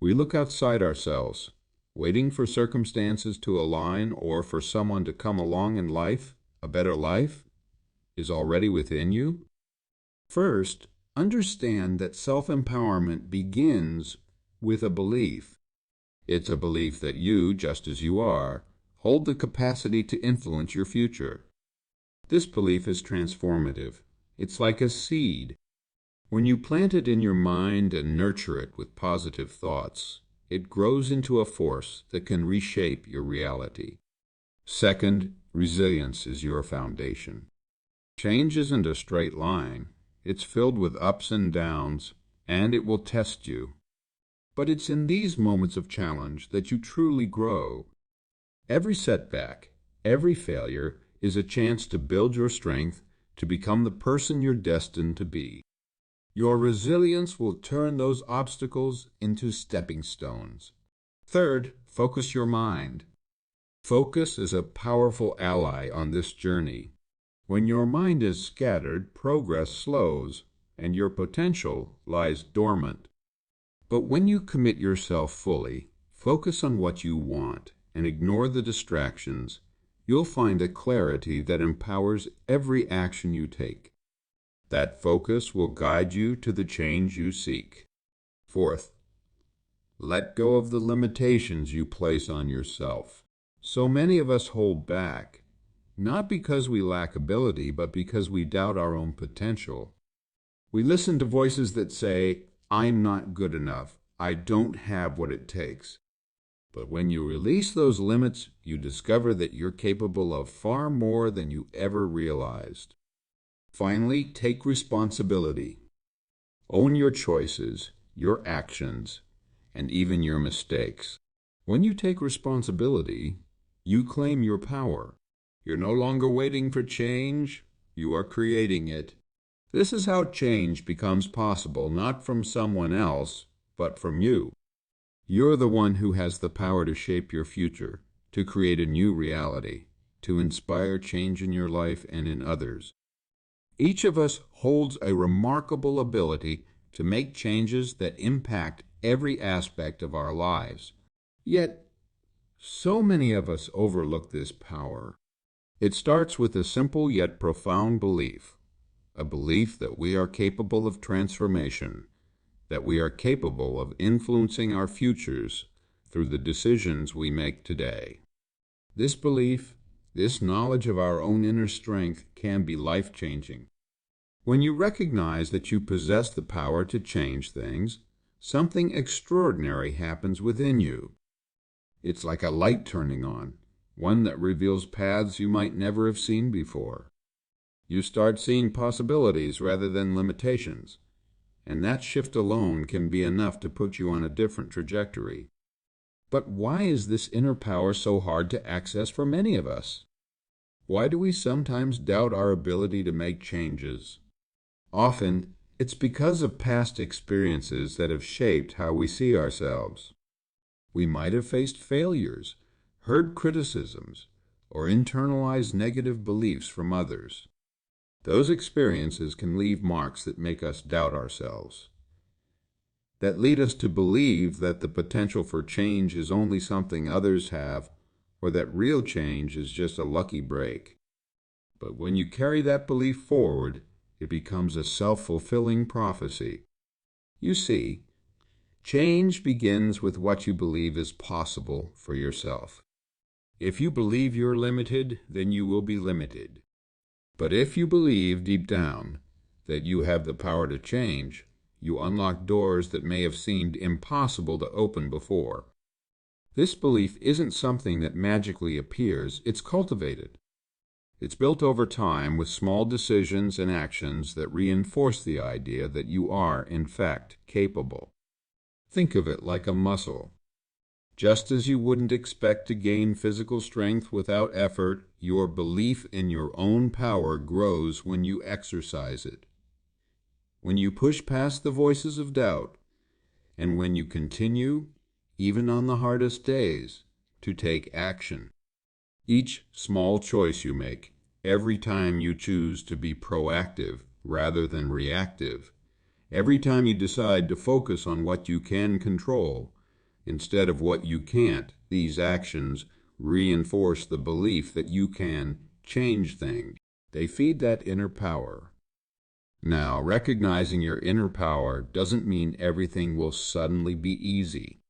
We look outside ourselves, waiting for circumstances to align or for someone to come along in life. A better life is already within you. First, understand that self-empowerment begins with a belief. It's a belief that you, just as you are, hold the capacity to influence your future. This belief is transformative. It's like a seed. When you plant it in your mind and nurture it with positive thoughts, it grows into a force that can reshape your reality. Second, resilience is your foundation. Change isn't a straight line. It's filled with ups and downs, and it will test you. But it's in these moments of challenge that you truly grow. Every setback, every failure is a chance to build your strength, to become the person you're destined to be. Your resilience will turn those obstacles into stepping stones. Third, focus your mind. Focus is a powerful ally on this journey. When your mind is scattered, progress slows, and your potential lies dormant. But when you commit yourself fully, focus on what you want, and ignore the distractions, you'll find a clarity that empowers every action you take. That focus will guide you to the change you seek. Fourth, let go of the limitations you place on yourself. So many of us hold back, not because we lack ability, but because we doubt our own potential. We listen to voices that say, "I'm not good enough. I don't have what it takes." But when you release those limits, you discover that you're capable of far more than you ever realized. Finally, take responsibility. Own your choices, your actions, and even your mistakes. When you take responsibility, you claim your power. You're no longer waiting for change, you are creating it. This is how change becomes possible, not from someone else, but from you. You're the one who has the power to shape your future, to create a new reality, to inspire change in your life and in others. Each of us holds a remarkable ability to make changes that impact every aspect of our lives. Yet, so many of us overlook this power. It starts with a simple yet profound belief, a belief that we are capable of transformation, that we are capable of influencing our futures through the decisions we make today. This belief, this knowledge of our own inner strength can be life-changing. When you recognize that you possess the power to change things, something extraordinary happens within you. It's like a light turning on, one that reveals paths you might never have seen before. You start seeing possibilities rather than limitations, and that shift alone can be enough to put you on a different trajectory. But why is this inner power so hard to access for many of us? Why do we sometimes doubt our ability to make changes? Often, it's because of past experiences that have shaped how we see ourselves. We might have faced failures, heard criticisms, or internalized negative beliefs from others. Those experiences can leave marks that make us doubt ourselves, that lead us to believe that the potential for change is only something others have, or that real change is just a lucky break. But when you carry that belief forward, it becomes a self-fulfilling prophecy. You see, change begins with what you believe is possible for yourself. If you believe you're limited, then you will be limited. But if you believe deep down that you have the power to change, you unlock doors that may have seemed impossible to open before. This belief isn't something that magically appears, it's cultivated. It's built over time with small decisions and actions that reinforce the idea that you are, in fact, capable. Think of it like a muscle. Just as you wouldn't expect to gain physical strength without effort, your belief in your own power grows when you exercise it. When you push past the voices of doubt, and when you continue, even on the hardest days, to take action. Each small choice you make, every time you choose to be proactive rather than reactive, every time you decide to focus on what you can control, instead of what you can't. These actions reinforce the belief that you can change things. They feed that inner power. Now, recognizing your inner power doesn't mean everything will suddenly be easy.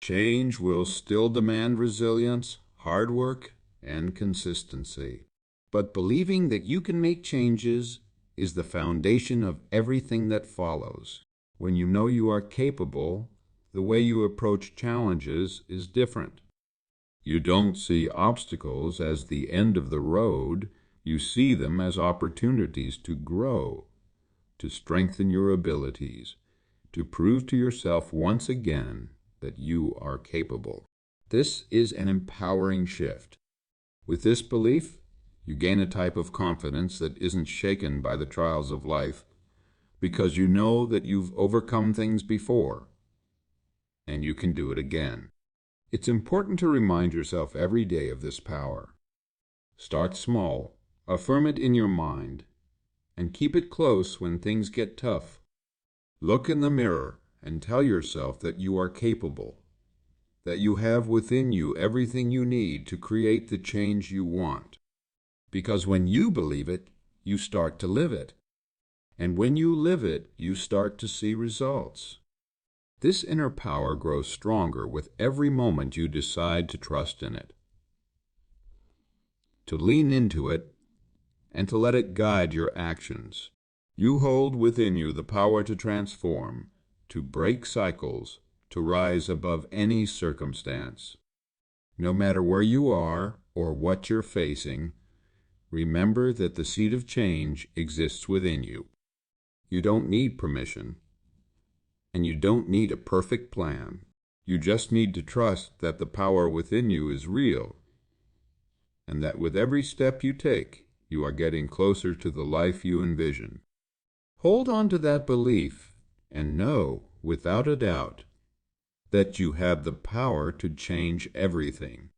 Change will still demand resilience, hard work, and consistency. But believing that you can make changes is the foundation of everything that follows. When you know you are capable, the way you approach challenges is different. You don't see obstacles as the end of the road. You see them as opportunities to grow, to strengthen your abilities, to prove to yourself once again that you are capable. This is an empowering shift. With this belief, you gain a type of confidence that isn't shaken by the trials of life, because you know that you've overcome things before, and you can do it again. It's important to remind yourself every day of this power. Start small, affirm it in your mind, and keep it close when things get tough. Look in the mirror and tell yourself that you are capable, that you have within you everything you need to create the change you want. Because when you believe it, you start to live it. And when you live it, you start to see results. This inner power grows stronger with every moment you decide to trust in it, to lean into it, and to let it guide your actions. You hold within you the power to transform, to break cycles, to rise above any circumstance. No matter where you are or what you're facing, remember that the seed of change exists within you. You don't need permission, and you don't need a perfect plan. You just need to trust that the power within you is real, and that with every step you take, you are getting closer to the life you envision. Hold on to that belief and know, without a doubt, that you have the power to change everything.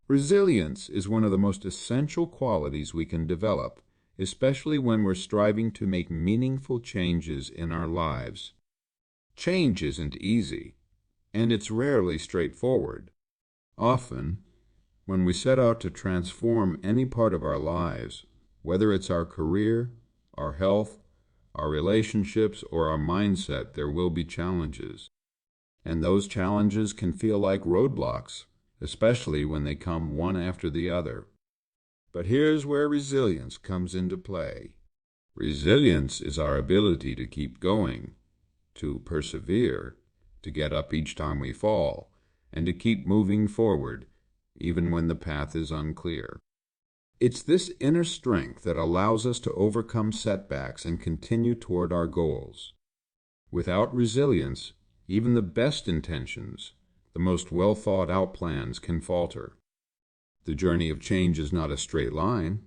Resilience is one of the most essential qualities we can develop, especially when we're striving to make meaningful changes in our lives. Change isn't easy, and it's rarely straightforward. Often, when we set out to transform any part of our lives, whether it's our career, our health, our relationships, or our mindset, there will be challenges. And those challenges can feel like roadblocks, especially when they come one after the other. But here's where resilience comes into play. Resilience is our ability to keep going, to persevere, to get up each time we fall, and to keep moving forward, even when the path is unclear. It's this inner strength that allows us to overcome setbacks and continue toward our goals. Without resilience, even the best intentions, the most well-thought-out plans can falter. The journey of change is not a straight line.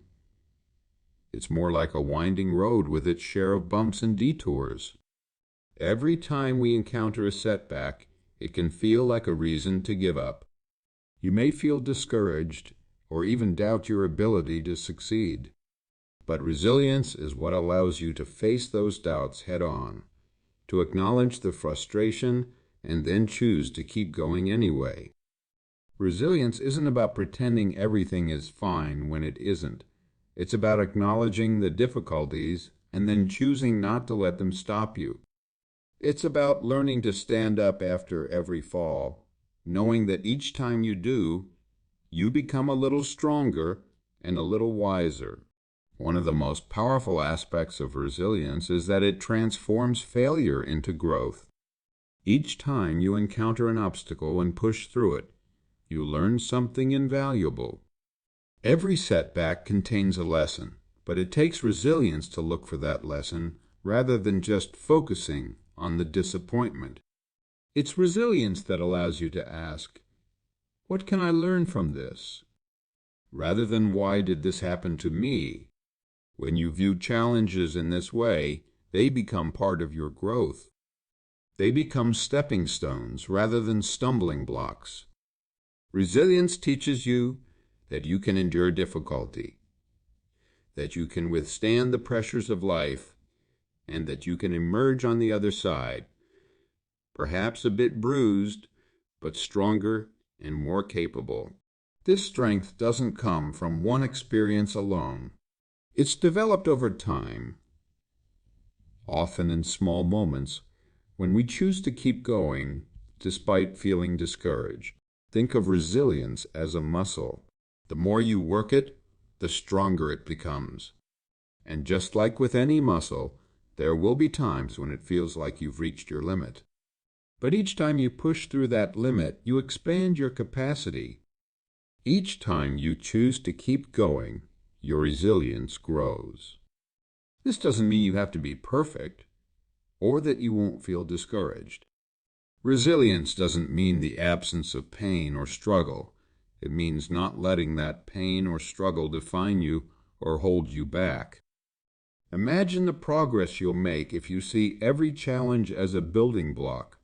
It's more like a winding road with its share of bumps and detours. Every time we encounter a setback, it can feel like a reason to give up. You may feel discouraged or even doubt your ability to succeed. But resilience is what allows you to face those doubts head-on, to acknowledge the frustration and then choose to keep going anyway. Resilience isn't about pretending everything is fine when it isn't. It's about acknowledging the difficulties and then choosing not to let them stop you. It's about learning to stand up after every fall, knowing that each time you do, you become a little stronger and a little wiser. One of the most powerful aspects of resilience is that it transforms failure into growth. Each time you encounter an obstacle and push through it, you learn something invaluable. Every setback contains a lesson, but it takes resilience to look for that lesson rather than just focusing on the disappointment. It's resilience that allows you to ask, "What can I learn from this?" rather than "Why did this happen to me?" When you view challenges in this way, they become part of your growth. They become stepping stones rather than stumbling blocks. Resilience teaches you that you can endure difficulty, that you can withstand the pressures of life, and that you can emerge on the other side, perhaps a bit bruised, but stronger and more capable. This strength doesn't come from one experience alone. It's developed over time, often in small moments, when we choose to keep going despite feeling discouraged. Think of resilience as a muscle. The more you work it, the stronger it becomes. And just like with any muscle, there will be times when it feels like you've reached your limit. But each time you push through that limit, you expand your capacity. Each time you choose to keep going, your resilience grows. This doesn't mean you have to be perfect, or that you won't feel discouraged. Resilience doesn't mean the absence of pain or struggle. It means not letting that pain or struggle define you or hold you back. Imagine the progress you'll make if you see every challenge as a building block,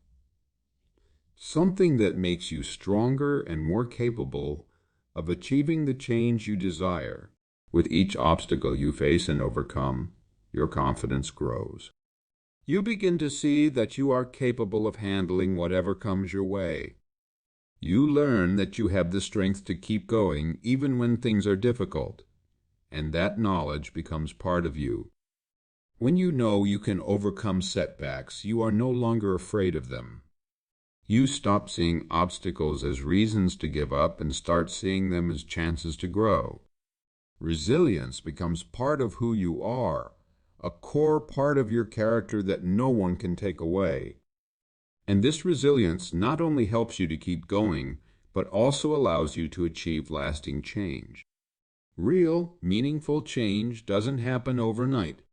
something that makes you stronger and more capable of achieving the change you desire. With each obstacle you face and overcome, your confidence grows. You begin to see that you are capable of handling whatever comes your way. You learn that you have the strength to keep going even when things are difficult, and that knowledge becomes part of you. When you know you can overcome setbacks, you are no longer afraid of them. You stop seeing obstacles as reasons to give up and start seeing them as chances to grow. Resilience becomes part of who you are, a core part of your character that no one can take away. And this resilience not only helps you to keep going, but also allows you to achieve lasting change. Real, meaningful change doesn't happen overnight.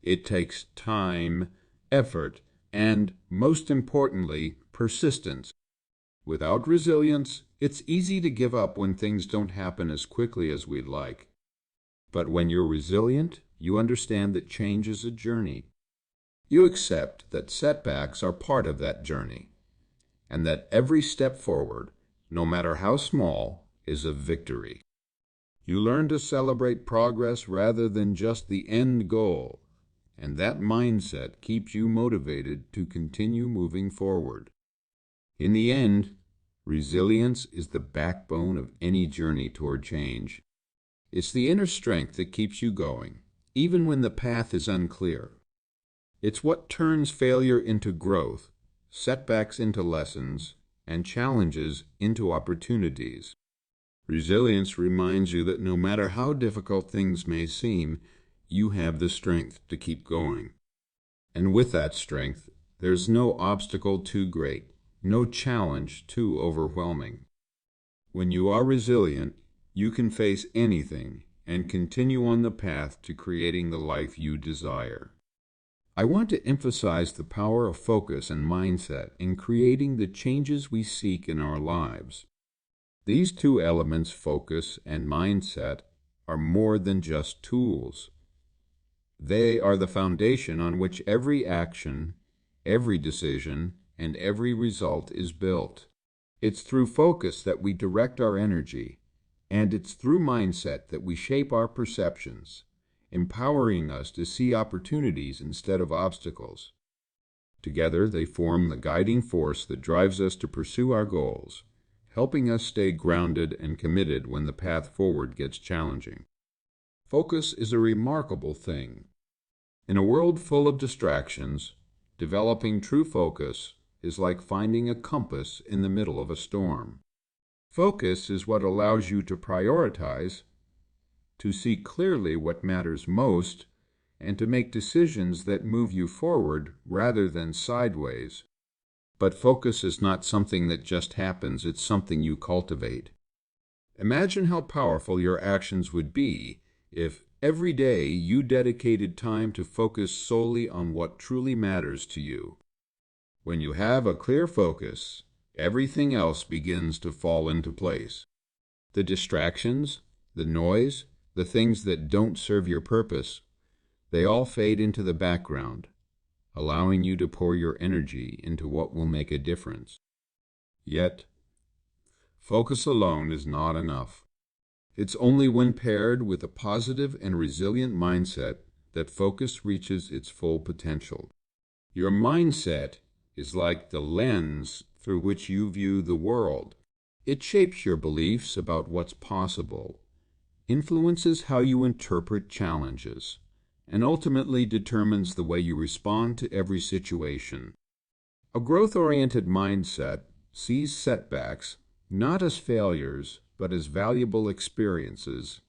It takes time, effort, and, most importantly, persistence. Without resilience, it's easy to give up when things don't happen as quickly as we'd like. But when you're resilient, you understand that change is a journey. You accept that setbacks are part of that journey, and that every step forward, no matter how small, is a victory. You learn to celebrate progress rather than just the end goal, and that mindset keeps you motivated to continue moving forward. In the end, resilience is the backbone of any journey toward change. It's the inner strength that keeps you going, even when the path is unclear. It's what turns failure into growth, setbacks into lessons, and challenges into opportunities. Resilience reminds you that no matter how difficult things may seem, you have the strength to keep going. And with that strength, there's no obstacle too great, no challenge too overwhelming. When you are resilient, you can face anything and continue on the path to creating the life you desire. I want to emphasize the power of focus and mindset in creating the changes we seek in our lives. These two elements, focus and mindset, are more than just tools. They are the foundation on which every action, every decision, and every result is built. It's through focus that we direct our energy, and it's through mindset that we shape our perceptions, empowering us to see opportunities instead of obstacles. Together, they form the guiding force that drives us to pursue our goals, helping us stay grounded and committed when the path forward gets challenging. Focus is a remarkable thing. In a world full of distractions, developing true focus is like finding a compass in the middle of a storm. Focus is what allows you to prioritize, to see clearly what matters most, and to make decisions that move you forward rather than sideways. But focus is not something that just happens, it's something you cultivate. Imagine how powerful your actions would be if every day you dedicated time to focus solely on what truly matters to you. When you have a clear focus, everything else begins to fall into place. The distractions, the noise, the things that don't serve your purpose, they all fade into the background, allowing you to pour your energy into what will make a difference. Yet, focus alone is not enough. It's only when paired with a positive and resilient mindset that focus reaches its full potential. Your mindset is like the lens through which you view the world. It shapes your beliefs about what's possible, influences how you interpret challenges, and ultimately determines the way you respond to every situation. A growth-oriented mindset sees setbacks not as failures, but as valuable experiences.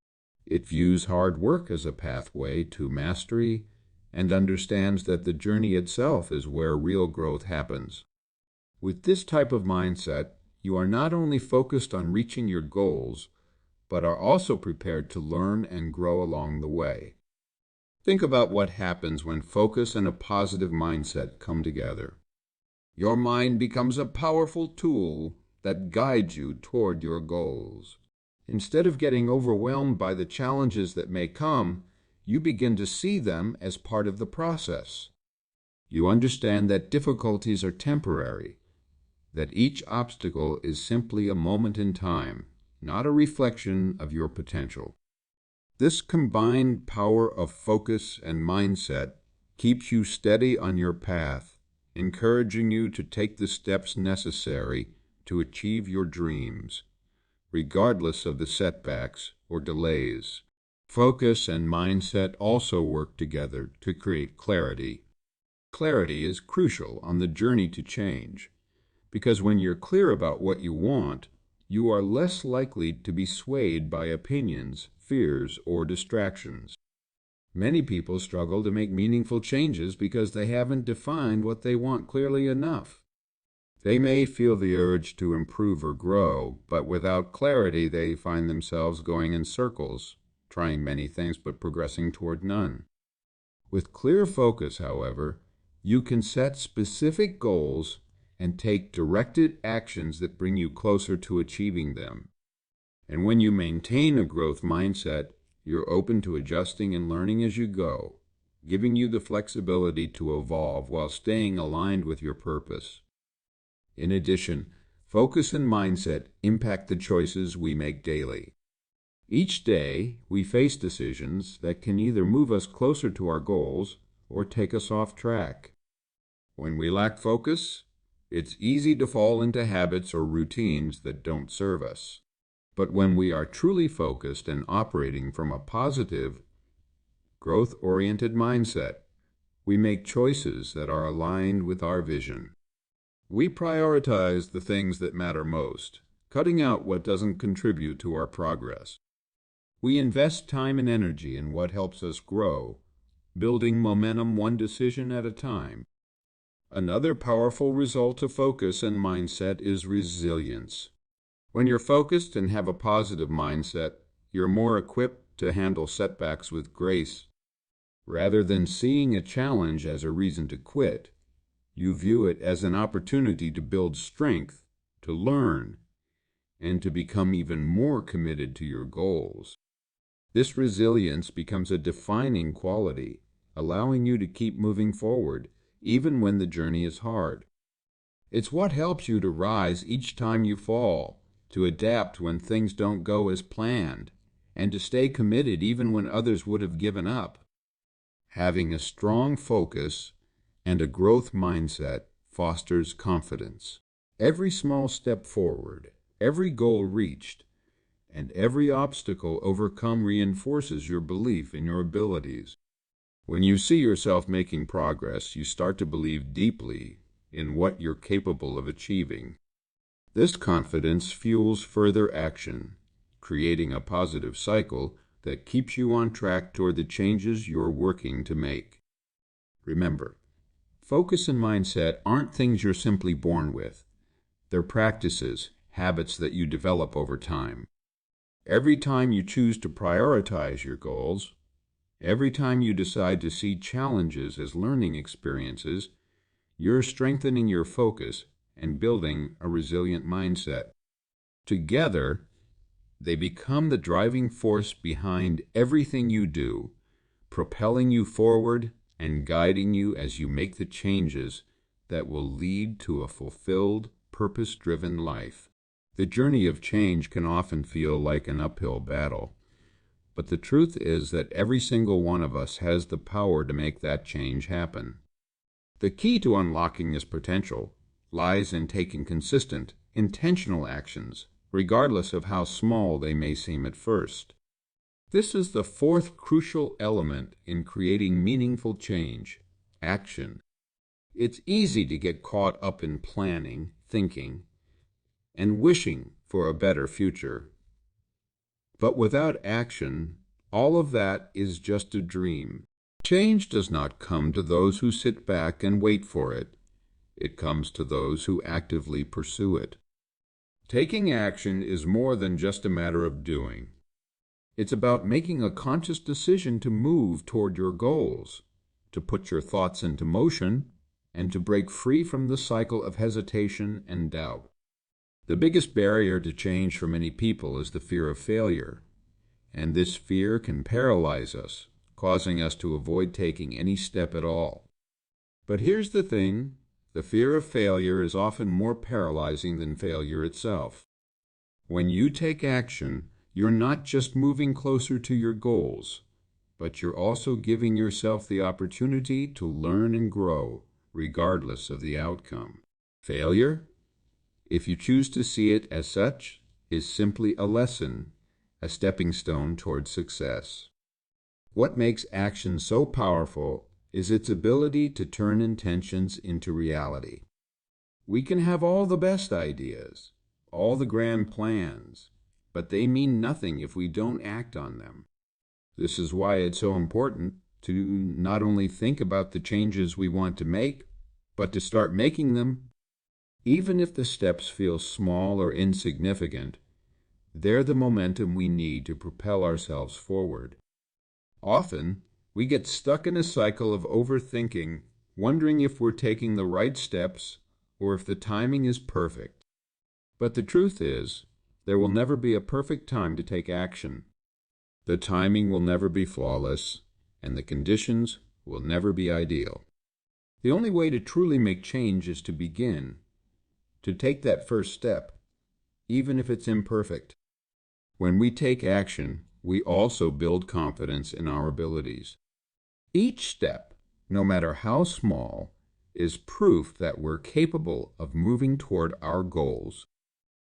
It views hard work as a pathway to mastery and understands that the journey itself is where real growth happens. With this type of mindset, you are not only focused on reaching your goals, but are also prepared to learn and grow along the way. Think about what happens when focus and a positive mindset come together. Your mind becomes a powerful tool that guides you toward your goals. Instead of getting overwhelmed by the challenges that may come, you begin to see them as part of the process. You understand that difficulties are temporary, that each obstacle is simply a moment in time, not a reflection of your potential. This combined power of focus and mindset keeps you steady on your path, encouraging you to take the steps necessary to achieve your dreams, regardless of the setbacks or delays. Focus and mindset also work together to create clarity. Clarity is crucial on the journey to change, because when you're clear about what you want, you are less likely to be swayed by opinions, fears, or distractions. Many people struggle to make meaningful changes because they haven't defined what they want clearly enough. They may feel the urge to improve or grow, but without clarity they find themselves going in circles, trying many things but progressing toward none. With clear focus, however, you can set specific goals and take directed actions that bring you closer to achieving them. And when you maintain a growth mindset, you're open to adjusting and learning as you go, giving you the flexibility to evolve while staying aligned with your purpose. In addition, focus and mindset impact the choices we make daily. Each day, we face decisions that can either move us closer to our goals or take us off track. When we lack focus, it's easy to fall into habits or routines that don't serve us. But when we are truly focused and operating from a positive, growth-oriented mindset, we make choices that are aligned with our vision. We prioritize the things that matter most, cutting out what doesn't contribute to our progress. We invest time and energy in what helps us grow, building momentum one decision at a time. Another powerful result of focus and mindset is resilience. When you're focused and have a positive mindset, you're more equipped to handle setbacks with grace. Rather than seeing a challenge as a reason to quit, you view it as an opportunity to build strength, to learn, and to become even more committed to your goals. This resilience becomes a defining quality, allowing you to keep moving forward, even when the journey is hard. It's what helps you to rise each time you fall, to adapt when things don't go as planned, and to stay committed even when others would have given up. Having a strong focus and a growth mindset fosters confidence. Every small step forward, every goal reached, and every obstacle overcome reinforces your belief in your abilities. When you see yourself making progress, you start to believe deeply in what you're capable of achieving. This confidence fuels further action, creating a positive cycle that keeps you on track toward the changes you're working to make. Remember, focus and mindset aren't things you're simply born with. They're practices, habits that you develop over time. Every time you choose to prioritize your goals, every time you decide to see challenges as learning experiences, you're strengthening your focus and building a resilient mindset. Together, they become the driving force behind everything you do, propelling you forward and guiding you as you make the changes that will lead to a fulfilled, purpose-driven life. The journey of change can often feel like an uphill battle, but the truth is that every single one of us has the power to make that change happen. The key to unlocking this potential lies in taking consistent, intentional actions, regardless of how small they may seem at first. This is the fourth crucial element in creating meaningful change: action. It's easy to get caught up in planning, thinking, and wishing for a better future. But without action, all of that is just a dream. Change does not come to those who sit back and wait for it. It comes to those who actively pursue it. Taking action is more than just a matter of doing. It's about making a conscious decision to move toward your goals, to put your thoughts into motion, and to break free from the cycle of hesitation and doubt. The biggest barrier to change for many people is the fear of failure, and this fear can paralyze us, causing us to avoid taking any step at all. But here's the thing: the fear of failure is often more paralyzing than failure itself. When you take action, you're not just moving closer to your goals, but you're also giving yourself the opportunity to learn and grow, regardless of the outcome. Failure, if you choose to see it as such, is simply a lesson, a stepping stone toward success. What makes action so powerful is its ability to turn intentions into reality. We can have all the best ideas, all the grand plans, but they mean nothing if we don't act on them. This is why it's so important to not only think about the changes we want to make, but to start making them. Even if the steps feel small or insignificant, they're the momentum we need to propel ourselves forward. Often, we get stuck in a cycle of overthinking, wondering if we're taking the right steps or if the timing is perfect. But the truth is, there will never be a perfect time to take action. The timing will never be flawless, and the conditions will never be ideal. The only way to truly make change is to begin, to take that first step, even if it's imperfect. When we take action, we also build confidence in our abilities. Each step, no matter how small, is proof that we're capable of moving toward our goals.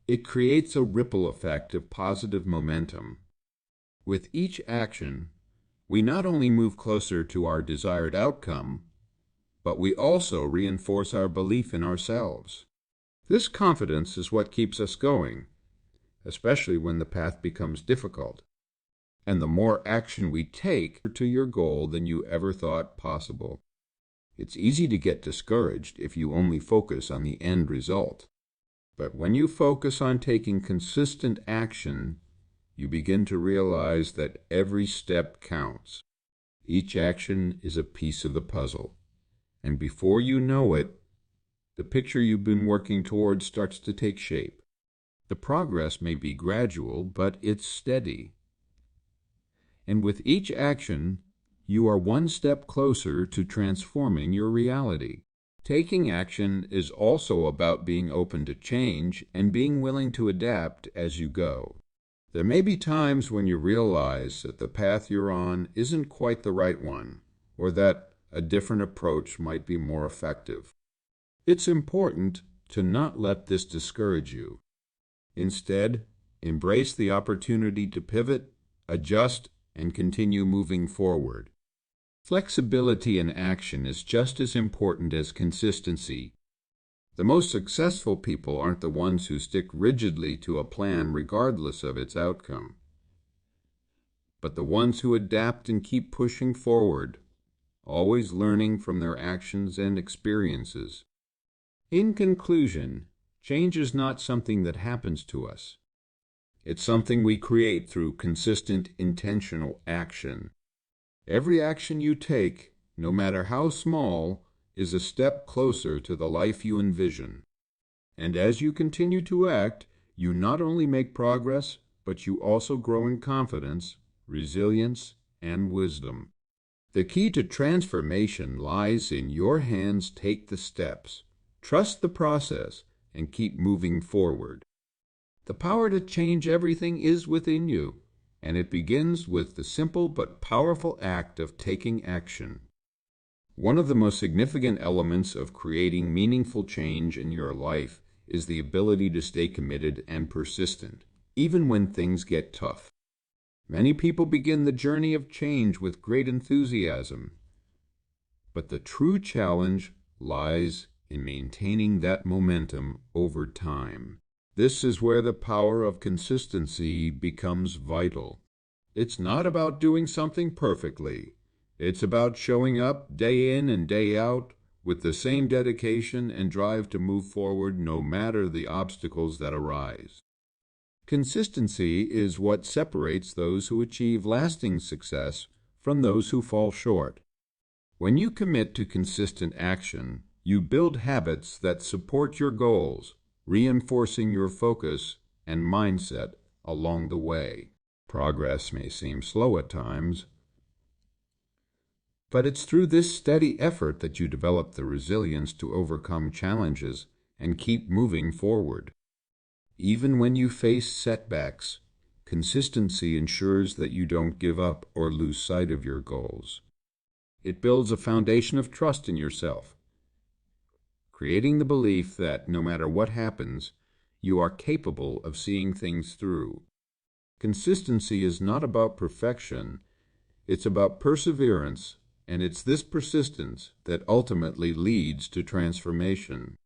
It creates a ripple effect of positive momentum. With each action, we not only move closer to our desired outcome, but we also reinforce our belief in ourselves. This confidence is what keeps us going, especially when the path becomes difficult. And the more action we take to your goal than you ever thought possible. It's easy to get discouraged if you only focus on the end result. But when you focus on taking consistent action, you begin to realize that every step counts. Each action is a piece of the puzzle. And before you know it, the picture you've been working towards starts to take shape. The progress may be gradual, but it's steady. And with each action, you are one step closer to transforming your reality. Taking action is also about being open to change and being willing to adapt as you go. There may be times when you realize that the path you're on isn't quite the right one, or that a different approach might be more effective. It's important to not let this discourage you. Instead, embrace the opportunity to pivot, adjust, and continue moving forward. Flexibility in action is just as important as consistency. The most successful people aren't the ones who stick rigidly to a plan regardless of its outcome, but the ones who adapt and keep pushing forward, always learning from their actions and experiences. In conclusion, change is not something that happens to us. It's something we create through consistent, intentional action. Every action you take, no matter how small, is a step closer to the life you envision. And as you continue to act, you not only make progress, but you also grow in confidence, resilience, and wisdom. The key to transformation lies in your hands. Take the steps, trust the process, and keep moving forward. The power to change everything is within you, and it begins with the simple but powerful act of taking action. One of the most significant elements of creating meaningful change in your life is the ability to stay committed and persistent, even when things get tough. Many people begin the journey of change with great enthusiasm, but the true challenge lies in maintaining that momentum over time. This is where the power of consistency becomes vital. It's not about doing something perfectly. It's about showing up day in and day out with the same dedication and drive to move forward no matter the obstacles that arise. Consistency is what separates those who achieve lasting success from those who fall short. When you commit to consistent action, you build habits that support your goals, reinforcing your focus and mindset along the way. Progress may seem slow at times, but it's through this steady effort that you develop the resilience to overcome challenges and keep moving forward. Even when you face setbacks, consistency ensures that you don't give up or lose sight of your goals. It builds a foundation of trust in yourself, creating the belief that no matter what happens, you are capable of seeing things through. Consistency is not about perfection, it's about perseverance, and it's this persistence that ultimately leads to transformation.